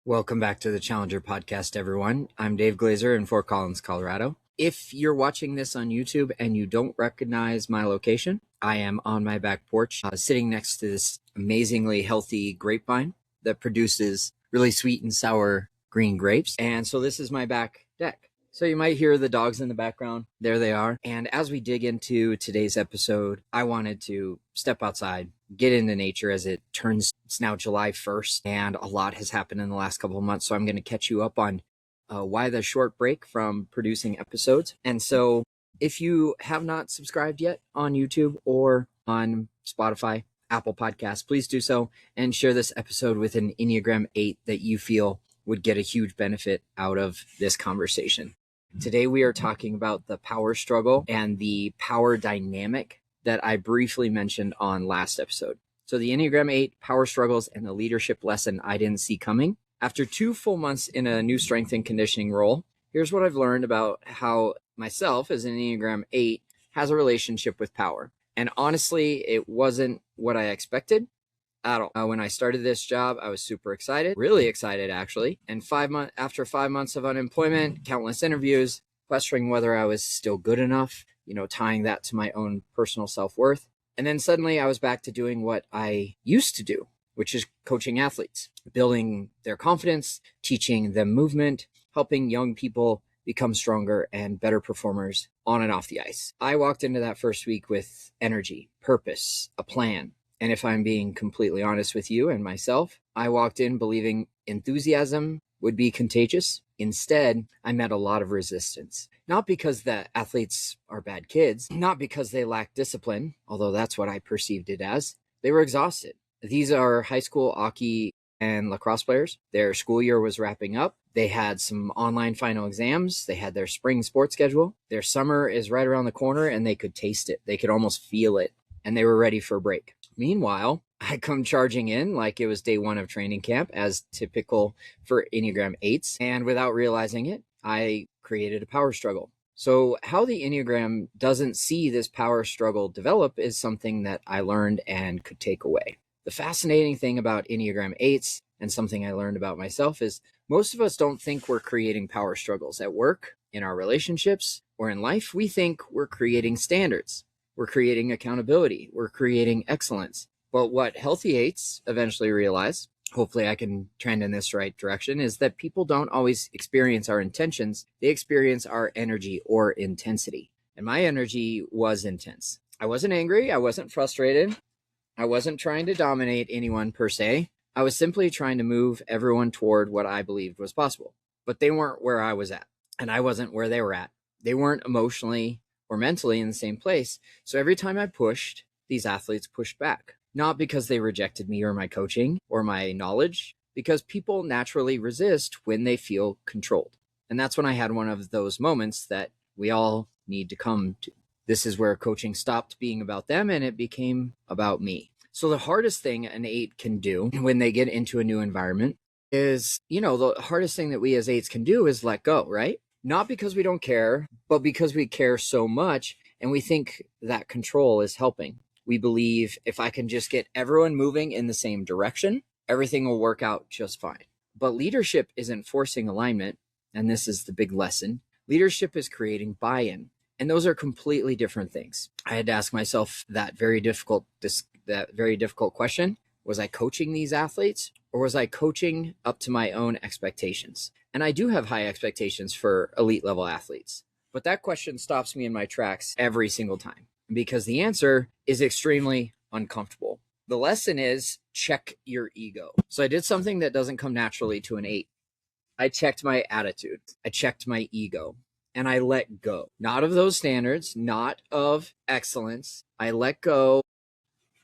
Welcome back to the Challenger Podcast, everyone. I'm Dave Glaser in Fort Collins, Colorado. If you're watching this on YouTube and you don't recognize my location, I am on my back porch, sitting next to this amazingly healthy grapevine that produces really sweet and sour green grapes. And so this is my back deck. So you might hear the dogs in the background. There they are. And as we dig into today's episode, I wanted to step outside, get into nature as it turns. It's now July 1st, and a lot has happened in the last couple of months. So I'm going to catch you up on why the short break from producing episodes. And so if you have not subscribed yet on YouTube or on Spotify, Apple Podcasts, please do so and share this episode with an Enneagram 8 that you feel would get a huge benefit out of this conversation. Today, we are talking about the power struggle and the power dynamic that I briefly mentioned on last episode. So the Enneagram 8 power struggles and the leadership lesson I didn't see coming. After 2 full months in a new strength and conditioning role, here's what I've learned about how myself as an Enneagram 8 has a relationship with power. And honestly, it wasn't what I expected at all. When I started this job, I was super excited, really excited actually. And after 5 months of unemployment, countless interviews, questioning whether I was still good enough, tying that to my own personal self-worth. And then suddenly I was back to doing what I used to do, which is coaching athletes, building their confidence, teaching them movement, helping young people become stronger and better performers on and off the ice. I walked into that first week with energy, purpose, a plan. And if I'm being completely honest with you and myself, I walked in believing enthusiasm would be contagious. Instead, I met a lot of resistance. Not because the athletes are bad kids, not because they lack discipline, although that's what I perceived it as. They were exhausted. These are high school hockey and lacrosse players. Their school year was wrapping up. They had some online final exams. They had their spring sports schedule. Their summer is right around the corner and they could taste it. They could almost feel it. And they were ready for a break. Meanwhile, I come charging in like it was day 1 of training camp, as typical for Enneagram 8s. And without realizing it, I created a power struggle. So how the Enneagram doesn't see this power struggle develop is something that I learned and could take away. The fascinating thing about Enneagram 8s, and something I learned about myself, is most of us don't think we're creating power struggles at work, in our relationships, or in life. We think we're creating standards. We're creating accountability. We're creating excellence. But what healthy 8s eventually realize, hopefully I can trend in this right direction, is that people don't always experience our intentions. They experience our energy or intensity. And my energy was intense. I wasn't angry. I wasn't frustrated. I wasn't trying to dominate anyone per se. I was simply trying to move everyone toward what I believed was possible. But they weren't where I was at, and I wasn't where they were at. They weren't emotionally or mentally in the same place. So every time I pushed, these athletes pushed back. Not because they rejected me or my coaching or my knowledge, because people naturally resist when they feel controlled. And that's when I had one of those moments that we all need to come to. This is where coaching stopped being about them and it became about me. So the hardest thing an 8 can do when they get into a new environment is, the hardest thing that we as 8s can do is let go, right? Not because we don't care, but because we care so much and we think that control is helping. We believe if I can just get everyone moving in the same direction, everything will work out just fine. But leadership isn't forcing alignment, and this is the big lesson. Leadership is creating buy-in, and those are completely different things. I had to ask myself that very difficult question. Was I coaching these athletes, or was I coaching up to my own expectations? And I do have high expectations for elite level athletes, but that question stops me in my tracks every single time because the answer is extremely uncomfortable. The lesson is check your ego. So I did something that doesn't come naturally to an 8. I checked my attitude. I checked my ego and I let go, not of those standards, not of excellence. I let go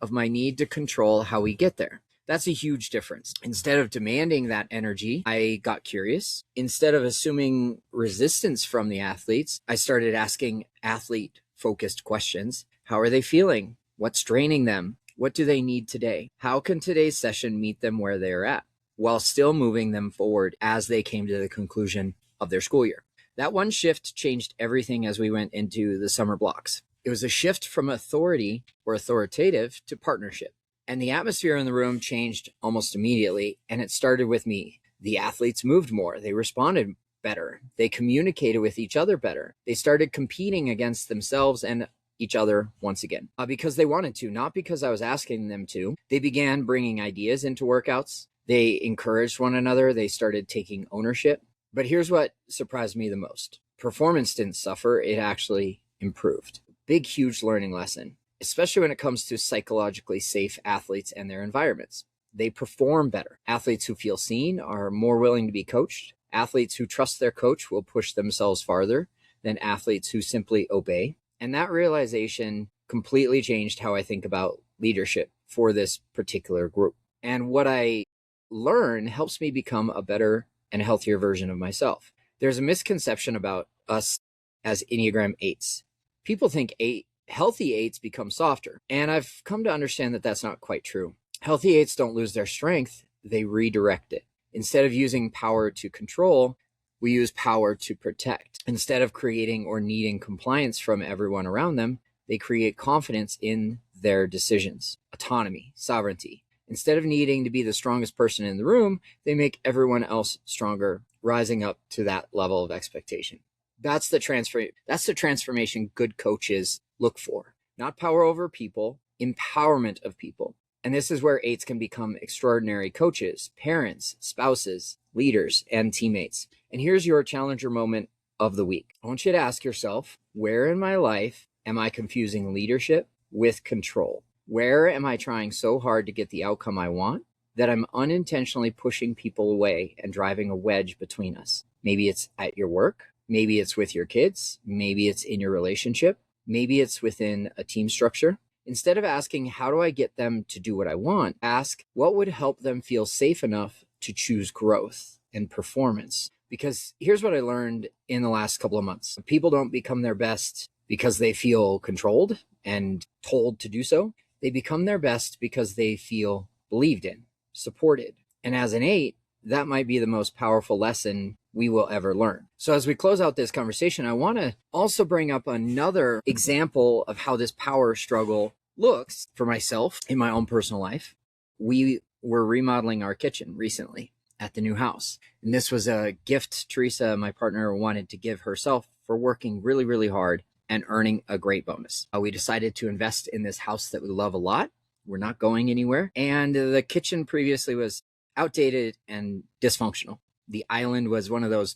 of my need to control how we get there. That's a huge difference. Instead of demanding that energy, I got curious. Instead of assuming resistance from the athletes, I started asking athlete-focused questions. How are they feeling? What's draining them? What do they need today? How can today's session meet them where they're at, while still moving them forward as they came to the conclusion of their school year? That one shift changed everything as we went into the summer blocks. It was a shift from authority or authoritative to partnership. And the atmosphere in the room changed almost immediately. And it started with me. The athletes moved more. They responded better. They communicated with each other better. They started competing against themselves and each other once again because they wanted to, not because I was asking them to. They began bringing ideas into workouts. They encouraged one another. They started taking ownership. But here's what surprised me the most. Performance didn't suffer. It actually improved. Big, huge learning lesson, especially when it comes to psychologically safe athletes and their environments. They perform better. Athletes who feel seen are more willing to be coached. Athletes who trust their coach will push themselves farther than athletes who simply obey. And that realization completely changed how I think about leadership for this particular group. And what I learn helps me become a better and healthier version of myself. There's a misconception about us as Enneagram 8s. People think healthy 8s become softer. And I've come to understand that that's not quite true. Healthy 8s don't lose their strength, they redirect it. Instead of using power to control, we use power to protect. Instead of creating or needing compliance from everyone around them, they create confidence in their decisions, autonomy, sovereignty. Instead of needing to be the strongest person in the room, they make everyone else stronger, rising up to that level of expectation. That's the transformation good coaches look for. Not power over people, empowerment of people. And this is where 8s can become extraordinary coaches, parents, spouses, leaders, and teammates. And here's your challenger moment of the week. I want you to ask yourself, where in my life am I confusing leadership with control? Where am I trying so hard to get the outcome I want that I'm unintentionally pushing people away and driving a wedge between us? Maybe it's at your work. Maybe it's with your kids. Maybe it's in your relationship. Maybe it's within a team structure. Instead of asking, how do I get them to do what I want? Ask, what would help them feel safe enough to choose growth and performance? Because here's what I learned in the last couple of months. People don't become their best because they feel controlled and told to do so. They become their best because they feel believed in, supported. And as an 8, that might be the most powerful lesson we will ever learn. So as we close out this conversation, I want to also bring up another example of how this power struggle looks for myself in my own personal life. We were remodeling our kitchen recently at the new house. And this was a gift Teresa, my partner, wanted to give herself for working really, really hard and earning a great bonus. We decided to invest in this house that we love a lot. We're not going anywhere. And the kitchen previously was outdated and dysfunctional. The island was one of those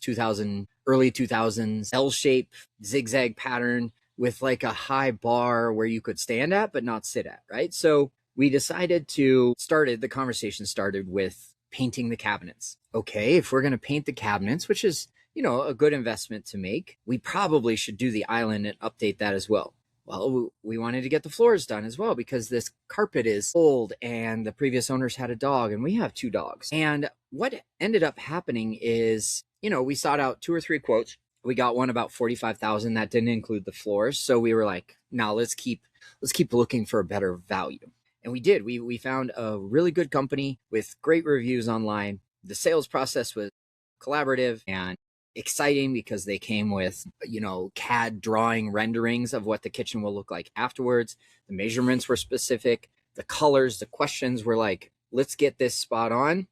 early 2000s L-shaped zigzag pattern with like a high bar where you could stand at but not sit at, right? So we decided the conversation started with painting the cabinets. Okay, if we're going to paint the cabinets, which is, a good investment to make, we probably should do the island and update that as well. Well, we wanted to get the floors done as well because this carpet is old and the previous owners had a dog and we have 2 dogs. And what ended up happening is, we sought out 2 or 3 quotes. We got one about $45,000 that didn't include the floors. So we were like, now let's keep looking for a better value. And we did. We found a really good company with great reviews online. The sales process was collaborative and exciting because they came with, CAD drawing renderings of what the kitchen will look like afterwards. The measurements were specific. The colors, the questions were like, let's get this spot on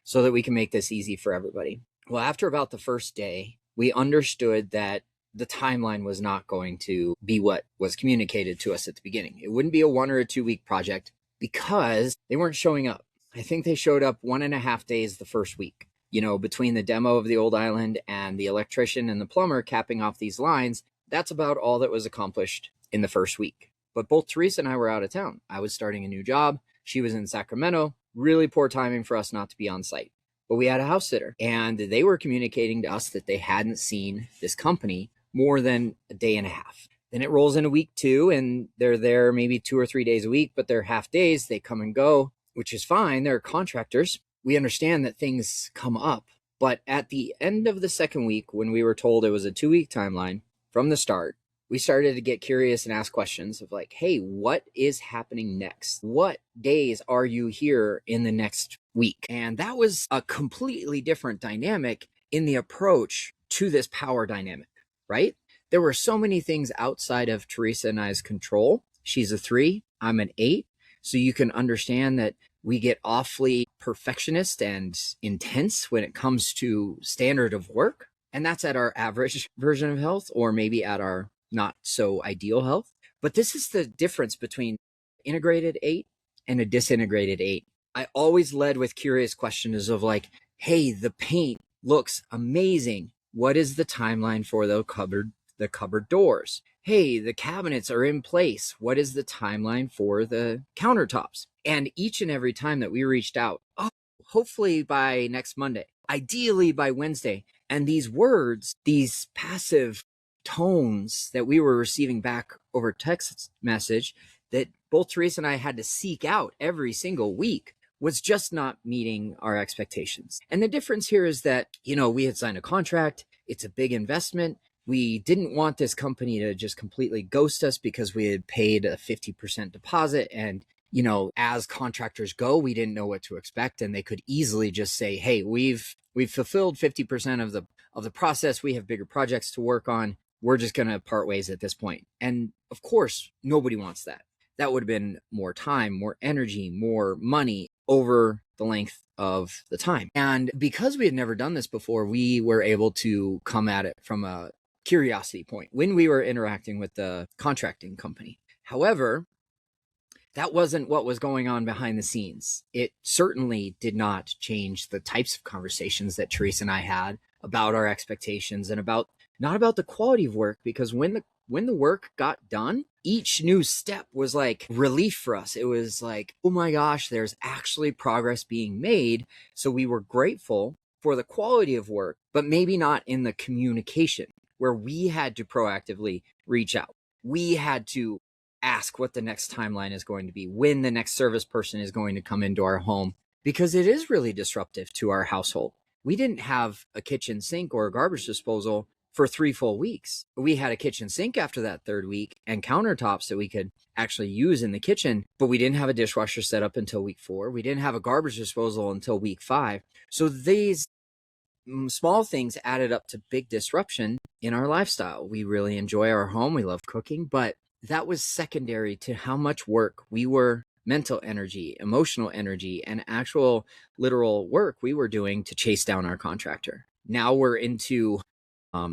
so that we can make this easy for everybody. Well, after about the first day, we understood that the timeline was not going to be what was communicated to us at the beginning. It wouldn't be a 1 or a 2 week project because they weren't showing up. I think they showed up 1.5 days the first week. Between the demo of the old island and the electrician and the plumber capping off these lines, that's about all that was accomplished in the first week. But both Teresa and I were out of town. I was starting a new job. She was in Sacramento. Really poor timing for us not to be on site. But we had a house sitter and they were communicating to us that they hadn't seen this company more than a day and a half. Then it rolls into week 2 and they're there maybe 2 or 3 days a week, but they're half days. They come and go, which is fine. They're contractors. We understand that things come up. But at the end of the second week, when we were told it was a 2-week timeline from the start, we started to get curious and ask questions of like, hey, what is happening next? What days are you here in the next week? And that was a completely different dynamic in the approach to this power dynamic, right? There were so many things outside of Teresa and I's control. She's a 3, I'm an 8. So you can understand that We get awfully perfectionist and intense when it comes to standard of work. And that's at our average version of health, or maybe at our not so ideal health. But this is the difference between integrated 8 and a disintegrated 8. I always led with curious questions of like, hey, the paint looks amazing. What is the timeline for the cupboard doors? Hey, the cabinets are in place. What is the timeline for the countertops? And each and every time that we reached out, oh, hopefully by next Monday, ideally by Wednesday. And these words, these passive tones that we were receiving back over text message that both Teresa and I had to seek out every single week was just not meeting our expectations. And the difference here is that, we had signed a contract. It's a big investment. We didn't want this company to just completely ghost us because we had paid a 50% deposit. And, as contractors go, we didn't know what to expect. And they could easily just say, hey, we've fulfilled 50% of the process. We have bigger projects to work on. We're just going to part ways at this point. And of course, nobody wants that. That would have been more time, more energy, more money over the length of the time. And because we had never done this before, we were able to come at it from a curiosity point when we were interacting with the contracting company. However, that wasn't what was going on behind the scenes. It certainly did not change the types of conversations that Teresa and I had about our expectations and not about the quality of work, because when the work got done, each new step was like relief for us. It was like, oh my gosh, there's actually progress being made. So we were grateful for the quality of work, but maybe not in the communication where we had to proactively reach out. We had to ask what the next timeline is going to be, when the next service person is going to come into our home, because it is really disruptive to our household. We didn't have a kitchen sink or a garbage disposal for 3 full weeks. We had a kitchen sink after that 3rd week and countertops that we could actually use in the kitchen, but we didn't have a dishwasher set up until week 4. We didn't have a garbage disposal until week 5. So these small things added up to big disruption in our lifestyle. We really enjoy our home. We love cooking, but that was secondary to how much work mental energy, emotional energy, and actual literal work we were doing to chase down our contractor. Now we're into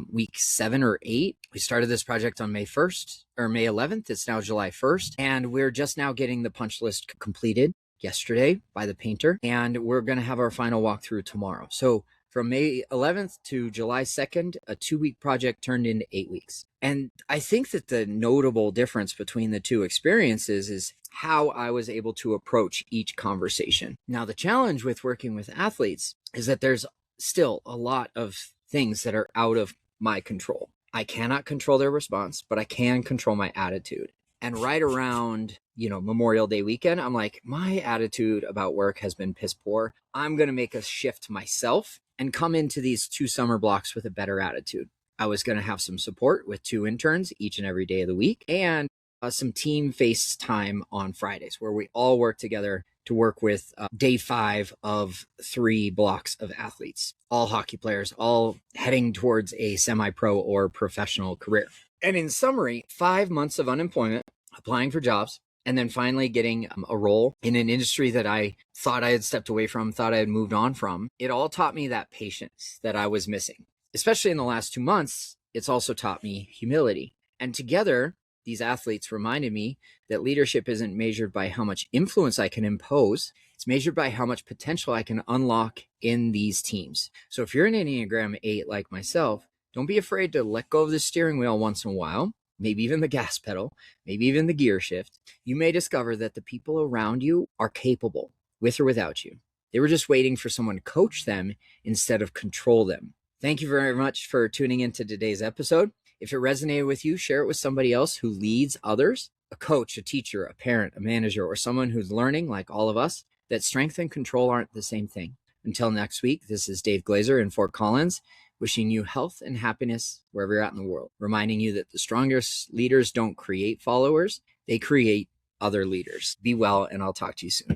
week 7 or 8. We started this project on May 1st or May 11th. It's now July 1st. And we're just now getting the punch list completed yesterday by the painter. And we're going to have our final walkthrough tomorrow. So from May 11th to July 2nd, a 2-week project turned into 8 weeks. And I think that the notable difference between the two experiences is how I was able to approach each conversation. Now, the challenge with working with athletes is that there's still a lot of things that are out of my control. I cannot control their response, but I can control my attitude. And right around, Memorial Day weekend, I'm like, my attitude about work has been piss poor. I'm going to make a shift myself and come into these 2 summer blocks with a better attitude. I was going to have some support with 2 interns each and every day of the week, and some team FaceTime on Fridays where we all work together to work with day 5 of 3 blocks of athletes, all hockey players, all heading towards a semi-pro or professional career. And in summary, 5 months of unemployment, applying for jobs, and then finally getting a role in an industry that I thought I had stepped away from, thought I had moved on from. It all taught me that patience that I was missing. Especially in the last 2 months, it's also taught me humility. And together, these athletes reminded me that leadership isn't measured by how much influence I can impose. It's measured by how much potential I can unlock in these teams. So if you're an Enneagram 8 like myself, don't be afraid to let go of the steering wheel once in a while, maybe even the gas pedal, maybe even the gear shift. You may discover that the people around you are capable, with or without you. They were just waiting for someone to coach them instead of control them. Thank you very much for tuning into today's episode. If it resonated with you, share it with somebody else who leads others, a coach, a teacher, a parent, a manager, or someone who's learning, like all of us, that strength and control aren't the same thing. Until next week, this is Dave Glaser in Fort Collins, wishing you health and happiness wherever you're at in the world, reminding you that the strongest leaders don't create followers, they create other leaders. Be well, and I'll talk to you soon.